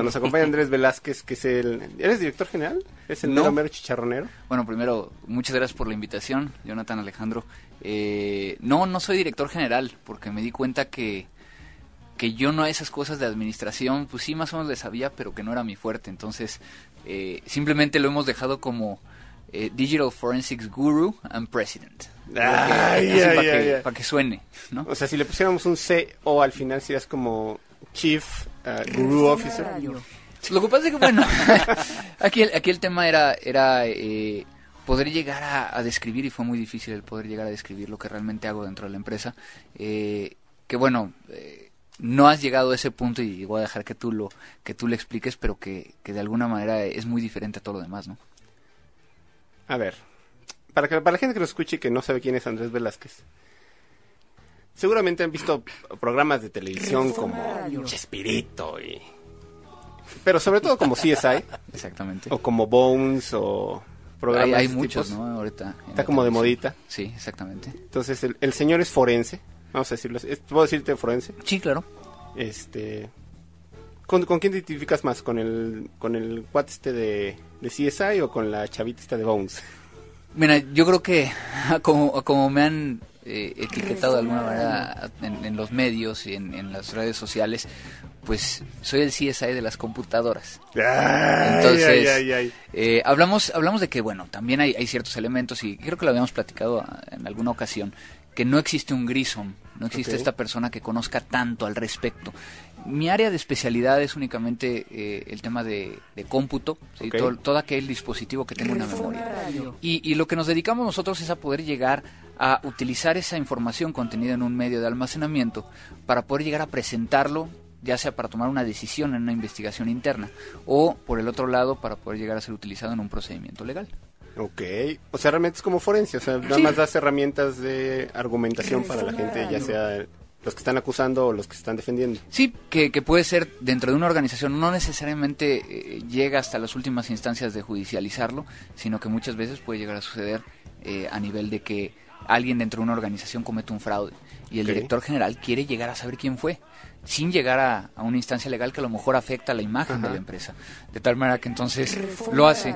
Nos acompaña Andrés Velázquez, que es ¿Eres director general? ¿Es el mero chicharronero? Bueno, primero, muchas gracias por la invitación, Jonathan, Alejandro. No soy director general, porque me di cuenta que yo no a esas cosas de administración, pues sí, más o menos le sabía, pero que no era mi fuerte. Entonces, simplemente lo hemos dejado como Digital Forensics Guru and President. Para que suene, ¿no? O sea, si le pusiéramos un CO al final, serías como Chief Guru Officer. Lo que pasa es que, bueno, aquí el tema era poder llegar a describir, y fue muy difícil el poder llegar a describir lo que realmente hago dentro de la empresa. No has llegado a ese punto y voy a dejar que tú lo expliques, pero que de alguna manera es muy diferente a todo lo demás, ¿no? A ver, para la gente que lo escuche y que no sabe quién es Andrés Velázquez, seguramente han visto programas de televisión como Chespirito pero sobre todo como CSI. Exactamente. O como Bones o programas hay de muchos, tipos. ¿no? Ahorita está como de modita. Sí, exactamente. Entonces el señor es forense, vamos a decirlo. ¿Puedo decirte forense? Sí, claro. ¿Con quién te identificas más? ¿Con el cuate de CSI o con la chavita de Bones? Mira, yo creo que como me han etiquetado de alguna manera en los medios y en las redes sociales, pues soy el CSI de las computadoras. Entonces, hablamos de que, bueno, también hay ciertos elementos, y creo que lo habíamos platicado en alguna ocasión, que no existe un Grissom, no existe esta persona que conozca tanto al respecto. Mi área de especialidad es únicamente el tema de cómputo, ¿sí? Todo aquel dispositivo que tenga una memoria. Y lo que nos dedicamos nosotros es a poder llegar a utilizar esa información contenida en un medio de almacenamiento para poder llegar a presentarlo, ya sea para tomar una decisión en una investigación interna, o por el otro lado para poder llegar a ser utilizado en un procedimiento legal. Ok, o sea, realmente es como forense, o sea, nada más das herramientas de argumentación para la gente, ya sea los que están acusando o los que están defendiendo. Sí, que puede ser dentro de una organización, no necesariamente llega hasta las últimas instancias de judicializarlo, sino que muchas veces puede llegar a suceder a nivel de que alguien dentro de una organización comete un fraude y el director general quiere llegar a saber quién fue, sin llegar a una instancia legal que a lo mejor afecta la imagen de la empresa, de tal manera que entonces lo hace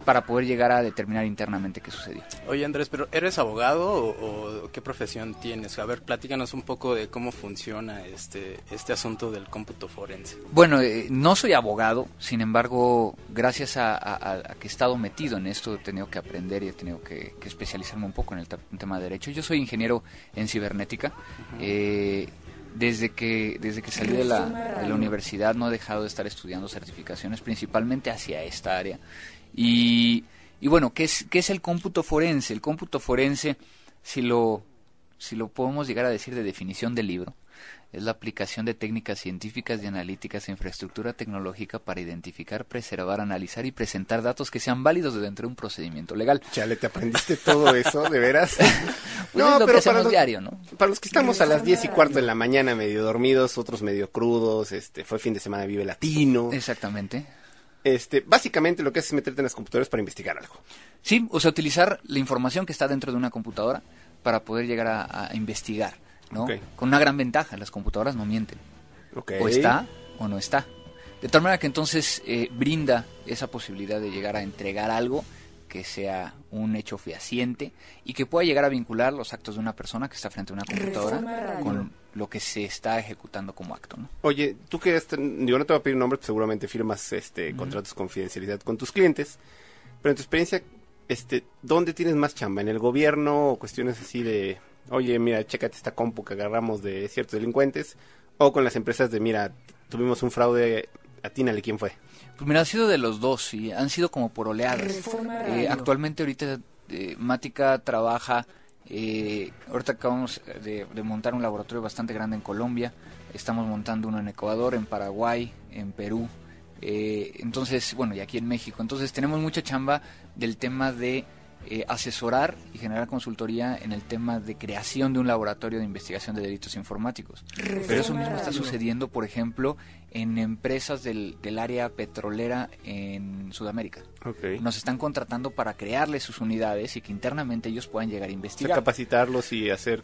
para poder llegar a determinar internamente qué sucedió. Oye, Andrés, ¿pero eres abogado o qué profesión tienes? A ver, platícanos un poco de cómo funciona este asunto del cómputo forense. Bueno, no soy abogado, sin embargo, gracias a que he estado metido en esto, he tenido que aprender y he tenido que especializarme un poco en el tema de derecho. Yo soy ingeniero en cibernética. Desde que salí de la universidad no he dejado de estar estudiando certificaciones, principalmente hacia esta área. Y bueno, ¿qué es el cómputo forense? El cómputo forense, si lo podemos llegar a decir de definición del libro, es la aplicación de técnicas científicas y analíticas e infraestructura tecnológica para identificar, preservar, analizar y presentar datos que sean válidos dentro de un procedimiento legal. Chale, ¿te aprendiste todo eso, de veras? Pues no, es lo que hacemos diario, ¿no? Para los que estamos a las 10:15 de la mañana medio dormidos, otros medio crudos, fue fin de semana Vive Latino. Exactamente. Básicamente lo que haces es meterte en las computadoras para investigar algo. Sí, o sea, utilizar la información que está dentro de una computadora para poder llegar a investigar, ¿no? Con una gran ventaja, las computadoras no mienten. O está o no está. De tal manera que entonces brinda esa posibilidad de llegar a entregar algo que sea un hecho fehaciente y que pueda llegar a vincular los actos de una persona que está frente a una computadora con lo que se está ejecutando como acto, ¿no? Oye, tú que digo, no te voy a pedir nombre, pues seguramente firmas contratos de confidencialidad con tus clientes, pero en tu experiencia, ¿dónde tienes más chamba? ¿En el gobierno o cuestiones así de, oye, mira, chécate esta compu que agarramos de ciertos delincuentes? ¿O con las empresas de, mira, tuvimos un fraude, atínale quién fue? Pues mira, ha sido de los dos y han sido como por oleadas. Actualmente ahorita Mática trabaja, ahorita acabamos de montar un laboratorio bastante grande en Colombia, estamos montando uno en Ecuador, en Paraguay, en Perú, entonces, bueno, y aquí en México. Entonces tenemos mucha chamba del tema de asesorar y generar consultoría en el tema de creación de un laboratorio de investigación de delitos informáticos. Pero eso mismo está sucediendo, por ejemplo, en empresas del área petrolera en Sudamérica. Nos están contratando para crearles sus unidades y que internamente ellos puedan llegar a investigar. O sea, capacitarlos y hacer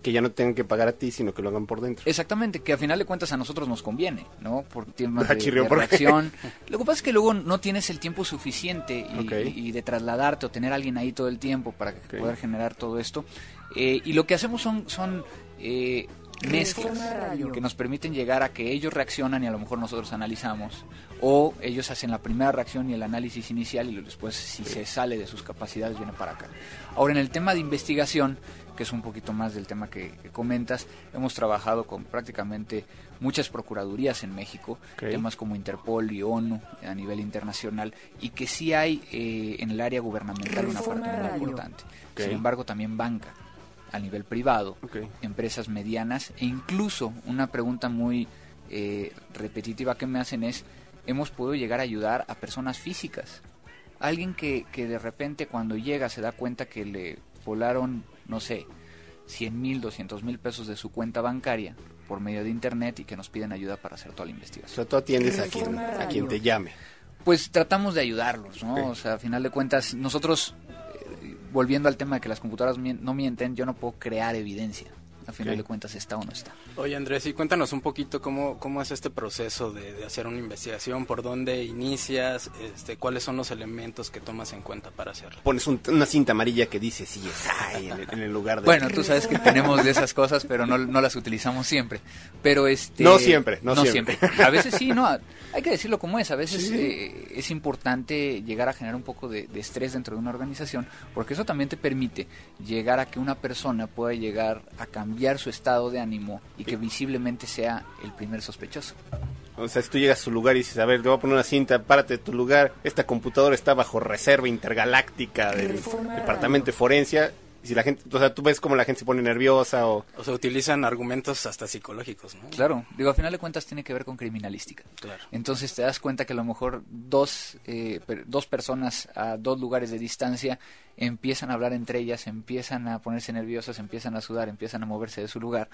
Que ya no tengan que pagar a ti, sino que lo hagan por dentro. Exactamente, que a final de cuentas a nosotros nos conviene, ¿no? Por temas de Chirrió, ¿por qué? reacción. Lo que pasa es que luego no tienes el tiempo suficiente Ok. y de trasladarte o tener a alguien ahí todo el tiempo para Ok. poder generar todo esto. Y lo que hacemos son mezclas Reforma Radio. que nos permiten llegar a que ellos reaccionan y a lo mejor nosotros analizamos, o ellos hacen la primera reacción y el análisis inicial y después, si se sale de sus capacidades, viene para acá. Ahora, en el tema de investigación, que es un poquito más del tema que comentas, hemos trabajado con prácticamente muchas procuradurías en México, Ok. temas como Interpol y ONU a nivel internacional, y que sí hay en el área gubernamental una Reforma parte muy Radio. importante. Ok. Sin embargo, también banca a nivel privado, Ok. empresas medianas, e incluso una pregunta muy repetitiva que me hacen es, hemos podido llegar a ayudar a personas físicas. Alguien que de repente cuando llega se da cuenta que le volaron, no sé, 100,000, 200,000 pesos de su cuenta bancaria por medio de internet y que nos piden ayuda para hacer toda la O investigación. sea, tú atiendes a Reforma quien Radio. te llame. Pues tratamos de ayudarlos, ¿no? Ok. O sea, a final de cuentas, nosotros, volviendo al tema de que las computadoras no mienten, yo no puedo crear evidencia. A final Ok. de cuentas, está o no está. Oye, Andrés, y cuéntanos un poquito cómo es este proceso de hacer una investigación, por dónde inicias, cuáles son los elementos que tomas en cuenta para hacerlo. Pones una cinta amarilla que dice CSI en el lugar de... Bueno, tú sabes que tenemos de esas cosas, pero no las utilizamos siempre. Pero No siempre, no siempre. A veces sí, no, hay que decirlo como es. A veces es importante llegar a generar un poco de estrés dentro de una organización, porque eso también te permite llegar a que una persona pueda llegar a cambiar su estado de ánimo y que visiblemente sea el primer sospechoso. O sea, si tú llegas a su lugar y dices, a ver, te voy a poner una cinta, párate de tu lugar, esta computadora está bajo reserva intergaláctica del Reforma departamento de Radio. forencia, y si la gente, o sea, tú ves cómo la gente se pone nerviosa o... O sea, utilizan argumentos hasta psicológicos, ¿no? Claro, digo, a final de cuentas tiene que ver con criminalística. Claro. Entonces te das cuenta que a lo mejor dos personas a 2 lugares de distancia empiezan a hablar entre ellas, empiezan a ponerse nerviosas, empiezan a sudar, empiezan a moverse de su lugar.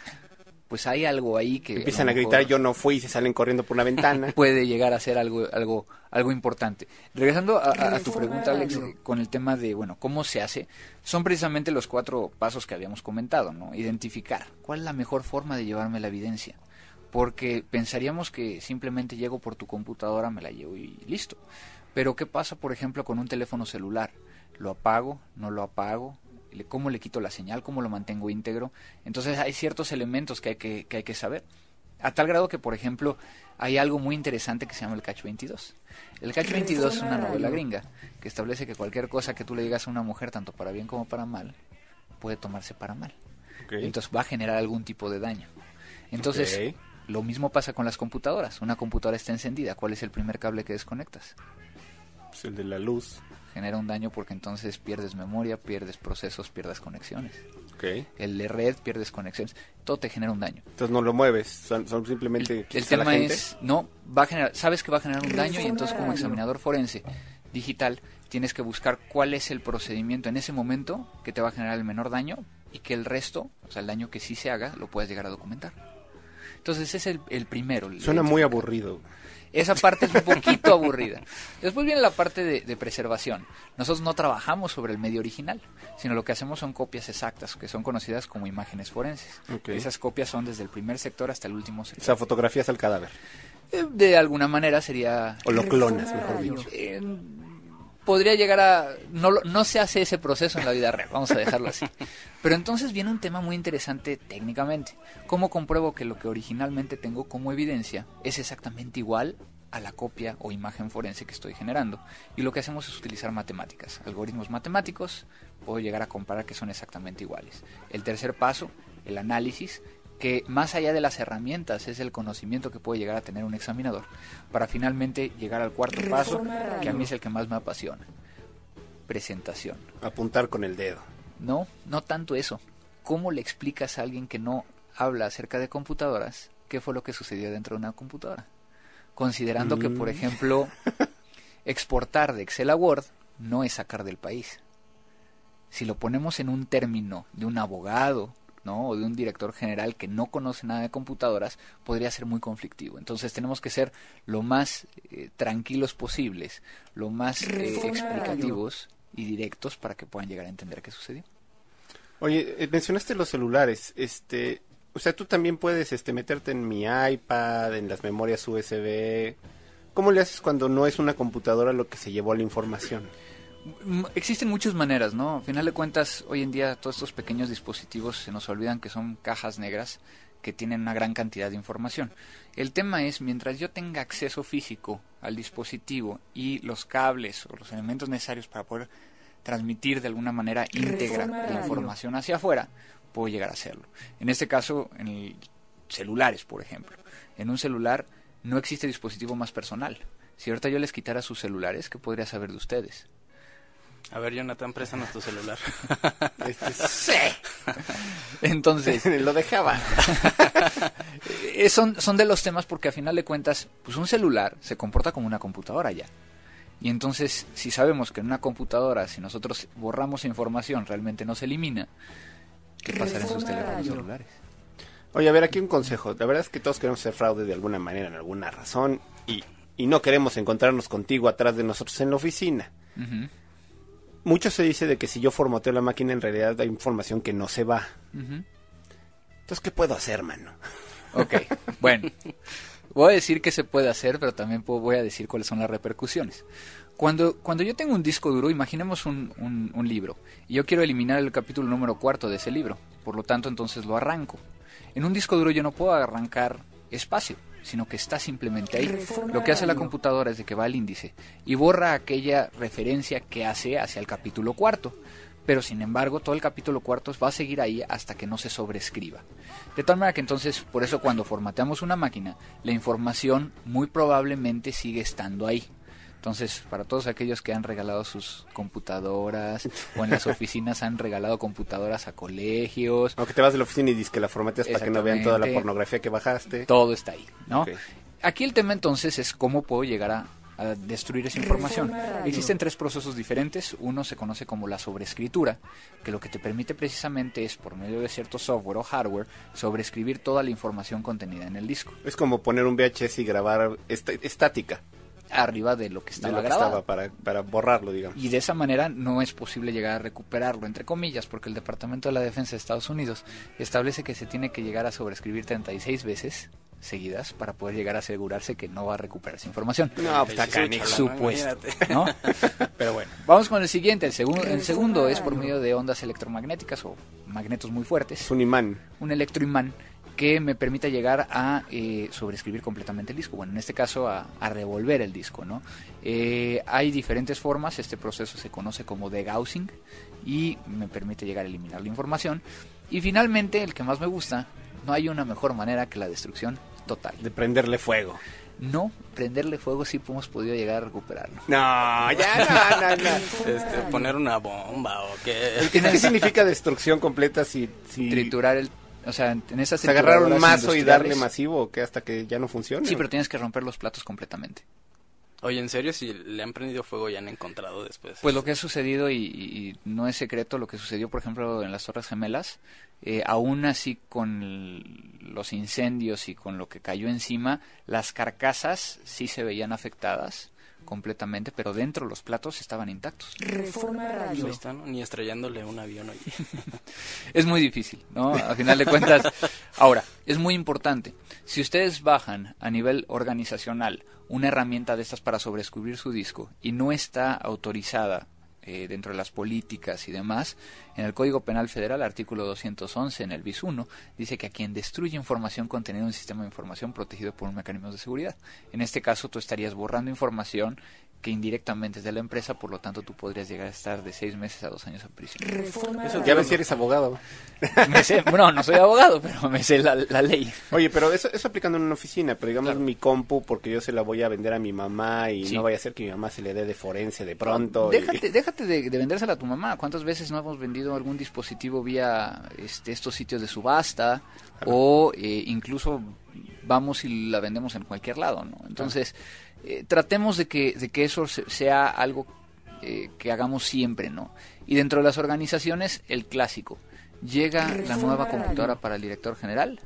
Pues hay algo ahí que Empiezan lo a gritar, mejor yo no fui, y se salen corriendo por una ventana. puede llegar a ser algo importante. Regresando a tu pregunta, Alex, con el tema de, bueno, ¿cómo se hace? Son precisamente los 4 pasos que habíamos comentado, ¿no? Identificar cuál es la mejor forma de llevarme la evidencia. Porque pensaríamos que simplemente llego por tu computadora, me la llevo y listo. Pero ¿qué pasa, por ejemplo, con un teléfono celular? ¿Lo apago? ¿No lo apago? ¿Cómo le quito la señal? ¿Cómo lo mantengo íntegro? Entonces hay ciertos elementos que hay que saber. A tal grado que, por ejemplo, hay algo muy interesante que se llama el Catch 22. El Catch 22 es una novela gringa que establece que cualquier cosa que tú le digas a una mujer, tanto para bien como para mal, puede tomarse para mal. Okay. Entonces va a generar algún tipo de daño. Entonces, Ok. lo mismo pasa con las computadoras. Una computadora está encendida. ¿Cuál es el primer cable que desconectas? Pues el de la luz. Genera un daño porque entonces pierdes memoria, pierdes procesos, pierdes conexiones. Okay. El de red, pierdes conexiones. Todo te genera un daño. Entonces no lo mueves, son simplemente... El quitas a la tema gente. es, no, va a generar, sabes que va a generar un daño y entonces como examinador forense digital tienes que buscar cuál es el procedimiento en ese momento que te va a generar el menor daño y que el resto, o sea, el daño que sí se haga, lo puedas llegar a documentar. Entonces ese es el primero. Suena muy aburrido. Esa parte es un poquito aburrida. Después viene la parte de preservación. Nosotros no trabajamos sobre el medio original, sino lo que hacemos son copias exactas, que son conocidas como imágenes forenses. Ok. Esas copias son desde el primer sector hasta el último O sector. sea, fotografías al cadáver. De alguna manera sería... O lo clonas, mejor dicho. Podría llegar a... No se hace ese proceso en la vida real, vamos a dejarlo así. Pero entonces viene un tema muy interesante técnicamente. ¿Cómo compruebo que lo que originalmente tengo como evidencia es exactamente igual a la copia o imagen forense que estoy generando? Y lo que hacemos es utilizar matemáticas, algoritmos matemáticos. Puedo llegar a comparar que son exactamente iguales. El tercer paso, el análisis, que más allá de las herramientas es el conocimiento que puede llegar a tener un examinador, para finalmente llegar al cuarto paso, que a mí es el que más me apasiona: presentación. Apuntar con el dedo. No tanto eso. ¿Cómo le explicas a alguien que no habla acerca de computadoras qué fue lo que sucedió dentro de una computadora? Considerando que, por ejemplo, exportar de Excel a Word no es sacar del país. Si lo ponemos en un término de un abogado, ¿no?, o de un director general que no conoce nada de computadoras, podría ser muy conflictivo. Entonces tenemos que ser lo más tranquilos posibles, lo más explicativos y directos para que puedan llegar a entender qué sucedió. Oye, mencionaste los celulares, o sea, tú también puedes meterte en mi iPad, en las memorias USB. ¿Cómo le haces cuando no es una computadora lo que se llevó la información? Existen muchas maneras, ¿no? A final de cuentas, hoy en día todos estos pequeños dispositivos se nos olvidan que son cajas negras que tienen una gran cantidad de información. El tema es, mientras yo tenga acceso físico al dispositivo y los cables o los elementos necesarios para poder transmitir de alguna manera íntegra la información hacia afuera, puedo llegar a hacerlo. En este caso, en celulares, por ejemplo. En un celular no existe dispositivo más personal. Si ahorita yo les quitara sus celulares, ¿qué podría saber de ustedes? A ver, Jonathan, préstanos tu celular. Sí. Entonces, lo dejaba. Son de los temas porque a final de cuentas, pues un celular se comporta como una computadora ya. Y entonces, si sabemos que en una computadora, si nosotros borramos información, realmente no se elimina, ¿qué pasará en sus teléfonos celulares? Oye, a ver, aquí un consejo. La verdad es que todos queremos hacer fraude de alguna manera, en alguna razón, y no queremos encontrarnos contigo atrás de nosotros en la oficina. Uh-huh. Mucho se dice de que si yo formateo la máquina, en realidad hay información que no se va. Uh-huh. Entonces, ¿qué puedo hacer, mano? Ok, bueno, voy a decir qué se puede hacer, pero también voy a decir cuáles son las repercusiones. Cuando yo tengo un disco duro, imaginemos un libro, y yo quiero eliminar el capítulo número 4 de ese libro, por lo tanto, entonces lo arranco. En un disco duro yo no puedo arrancar espacio, sino que está simplemente ahí. Lo que hace la computadora es de que va al índice y borra aquella referencia que hace hacia el capítulo 4. Pero sin embargo, todo el capítulo 4 va a seguir ahí hasta que no se sobrescriba. De tal manera que entonces, por eso cuando formateamos una máquina, la información muy probablemente sigue estando ahí. Entonces, para todos aquellos que han regalado sus computadoras o en las oficinas han regalado computadoras a colegios. Aunque te vas de la oficina y dices que la formateas para que no vean toda la pornografía que bajaste. Todo está ahí, ¿no? Okay. Aquí el tema entonces es cómo puedo llegar a destruir esa información. Existen 3 procesos diferentes. Uno se conoce como la sobreescritura, que lo que te permite precisamente es, por medio de cierto software o hardware, sobreescribir toda la información contenida en el disco. Es como poner un VHS y grabar estática. Arriba de lo que estaba de lo que grabado. Estaba para borrarlo, digamos. Y de esa manera no es posible llegar a recuperarlo, entre comillas, porque el Departamento de la Defensa de Estados Unidos establece que se tiene que llegar a sobreescribir 36 veces seguidas para poder llegar a asegurarse que no va a recuperar esa información. No, pues está canijo. Supuesto, ¿no? Pero bueno, vamos con el siguiente. El segundo es por medio de ondas electromagnéticas o magnetos muy fuertes. Es un imán. Un electroimán que me permita llegar a sobreescribir completamente el disco. Bueno, en este caso a revolver el disco, ¿no? Hay diferentes formas. Este proceso se conoce como degaussing y me permite llegar a eliminar la información. Y finalmente, el que más me gusta, no hay una mejor manera que la destrucción total. De prenderle fuego. No, prenderle fuego sí hemos podido llegar a recuperarlo. No, ya no. Poner una bomba o qué. ¿Qué significa destrucción completa si triturar el... O sea, en esas agarrar un mazo y darle masivo o que hasta que ya no funcione. Sí, pero tienes que romper los platos completamente. Oye, ¿en serio? Si le han prendido fuego y han encontrado después. Pues lo que ha sucedido, y no es secreto, lo que sucedió, por ejemplo, en las Torres Gemelas, aún así con los incendios y con lo que cayó encima, las carcasas sí se veían afectadas completamente, pero dentro los platos estaban intactos. Reforma Radio. Ahí está, ¿no? Ni estrellándole un avión. Oye. Es muy difícil, ¿no? A final de cuentas. Ahora, es muy importante. Si ustedes bajan a nivel organizacional una herramienta de estas para sobreescribir su disco y no está autorizada dentro de las políticas y demás, en el Código Penal Federal, artículo 211, en el bis 1, dice que a quien destruye información contenida en un sistema de información protegido por un mecanismo de seguridad. En este caso, tú estarías borrando información que indirectamente es de la empresa, por lo tanto tú podrías llegar a estar de 6 meses a 2 años en prisión. Ya ves si eres abogado. Bueno, no soy abogado, pero me sé la ley. Oye, pero eso aplicando en una oficina, pero digamos mi compu, porque yo se la voy a vender a mi mamá y no vaya a ser que mi mamá se le dé de forense de pronto. Déjate de vendérsela a tu mamá. ¿Cuántas veces no hemos vendido algún dispositivo vía estos sitios de subasta? O incluso vamos y la vendemos en cualquier lado, ¿no? Entonces... tratemos de que eso sea algo que hagamos siempre, ¿no? Y dentro de las organizaciones, el clásico. Llega la nueva computadora para el director general.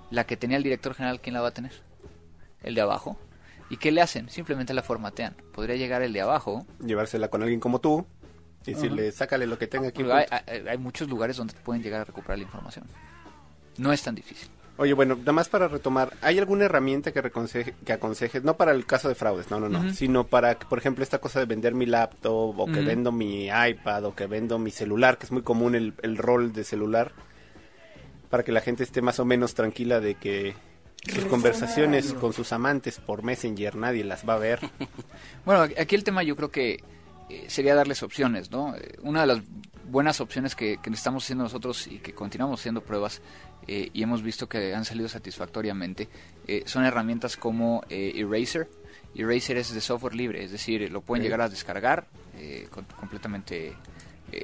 La que tenía el director general, ¿quién la va a tener? El de abajo. ¿Y qué le hacen? Simplemente la formatean. Podría llegar el de abajo. Llevársela con alguien como tú. Y decirle, sácale lo que tenga aquí. Hay muchos lugares donde te pueden llegar a recuperar la información. No es tan difícil. Oye, bueno, nada más para retomar, ¿hay alguna herramienta que aconsejes, no para el caso de fraudes, no, sino para, por ejemplo, esta cosa de vender mi laptop, o que vendo mi iPad, o que vendo mi celular, que es muy común el rol de celular, para que la gente esté más o menos tranquila de que sus conversaciones con sus amantes por Messenger nadie las va a ver? Bueno, aquí el tema yo creo que sería darles opciones, ¿no? Una de las buenas opciones que estamos haciendo nosotros y que continuamos haciendo pruebas y hemos visto que han salido satisfactoriamente son herramientas como Eraser. Eraser es de software libre, es decir, lo pueden llegar a descargar completamente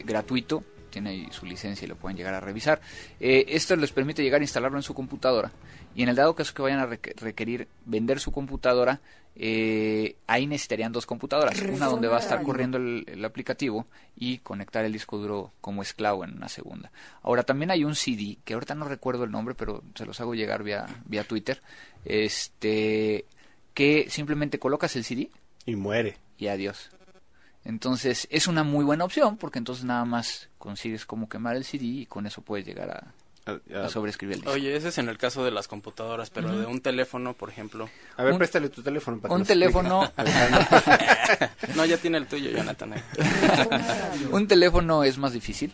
gratuito, tiene ahí su licencia y lo pueden llegar a revisar. Esto les permite llegar a instalarlo en su computadora y en el dado caso que vayan a requerir vender su computadora, ahí necesitarían 2 computadoras, una donde va a estar corriendo el aplicativo y conectar el disco duro como esclavo en una segunda. Ahora también hay un CD, que ahorita no recuerdo el nombre, pero se los hago llegar vía Twitter, que simplemente colocas el CD y muere. Y adiós. Entonces es una muy buena opción porque entonces nada más consigues cómo quemar el CD y con eso puedes llegar a sobreescribir el disco. Oye, ese es en el caso de las computadoras, pero de un teléfono, por ejemplo. A ver, préstale tu teléfono. Para un teléfono. No, ya tiene el tuyo, Jonathan. Un teléfono es más difícil.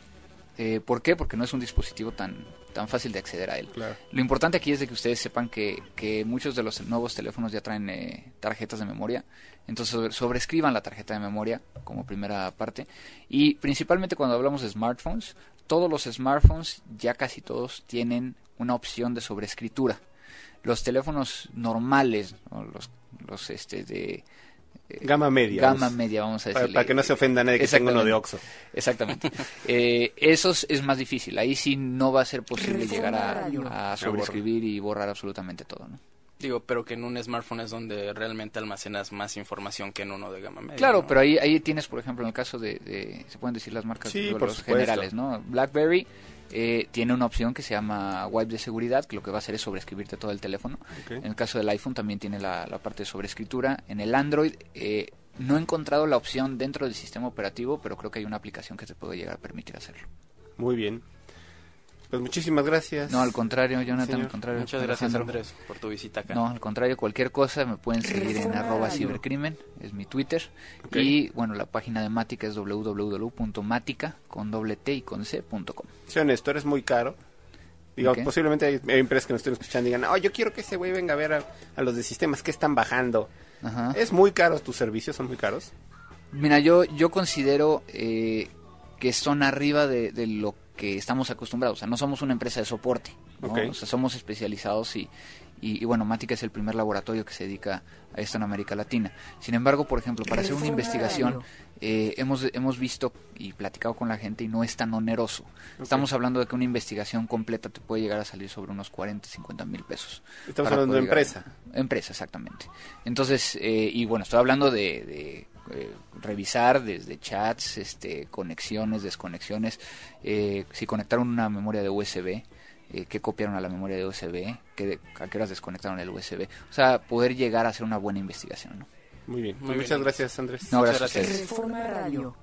¿Por qué? Porque no es un dispositivo tan fácil de acceder a él. Claro. Lo importante aquí es de que ustedes sepan que muchos de los nuevos teléfonos ya traen tarjetas de memoria. Entonces sobrescriban la tarjeta de memoria como primera parte. Y principalmente cuando hablamos de smartphones, todos los smartphones, ya casi todos, tienen una opción de sobreescritura. Los teléfonos normales, ¿no? los de gama media. Vamos a decirle. Para que no se ofenda nadie que tenga uno de Oxxo. Exactamente. Esos es más difícil. Ahí sí no va a ser posible llegar a sobreescribir y borrar absolutamente todo, ¿no? Digo, pero que en un smartphone es donde realmente almacenas más información que en uno de gama media. Claro, ¿no? pero ahí tienes, por ejemplo, en el caso de se pueden decir las marcas, sí, los generales, ¿no? BlackBerry tiene una opción que se llama Wipe de seguridad, que lo que va a hacer es sobreescribirte todo el teléfono. Okay. En el caso del iPhone también tiene la parte de sobreescritura. En el Android no he encontrado la opción dentro del sistema operativo, pero creo que hay una aplicación que te puede llegar a permitir hacerlo. Muy bien. Pues muchísimas gracias. No, al contrario, Jonathan, señor. al contrario. Muchas gracias, Andrés, por tu visita acá. No, al contrario, cualquier cosa me pueden seguir en @cibercrimen, es mi Twitter. Okay. Y bueno, la página de Mática es www.matica.com. Sí, honesto, eres muy caro. Digamos, okay. Posiblemente hay empresas que nos estén escuchando y digan, oh, yo quiero que ese güey venga a ver a los de sistemas que están bajando. Ajá. ¿Es muy caro tus servicios? ¿Son muy caros? Mira, yo considero que son arriba de lo que estamos acostumbrados. O sea, no somos una empresa de soporte, ¿no? Okay. O sea, somos especializados y bueno, Mática es el primer laboratorio que se dedica a esto en América Latina. Sin embargo, por ejemplo, para hacer una investigación hemos visto y platicado con la gente y no es tan oneroso. Okay. Estamos hablando de que una investigación completa te puede llegar a salir sobre unos 40-50 mil pesos. Estamos hablando de empresa. Empresa, exactamente. Entonces, y bueno, estoy hablando de revisar desde chats, conexiones, desconexiones, si conectaron una memoria de USB, qué copiaron a la memoria de USB, a qué horas desconectaron el USB, o sea, poder llegar a hacer una buena investigación, ¿no? Muy bien. Muchas gracias, Andrés. No, gracias. Reforma Radio.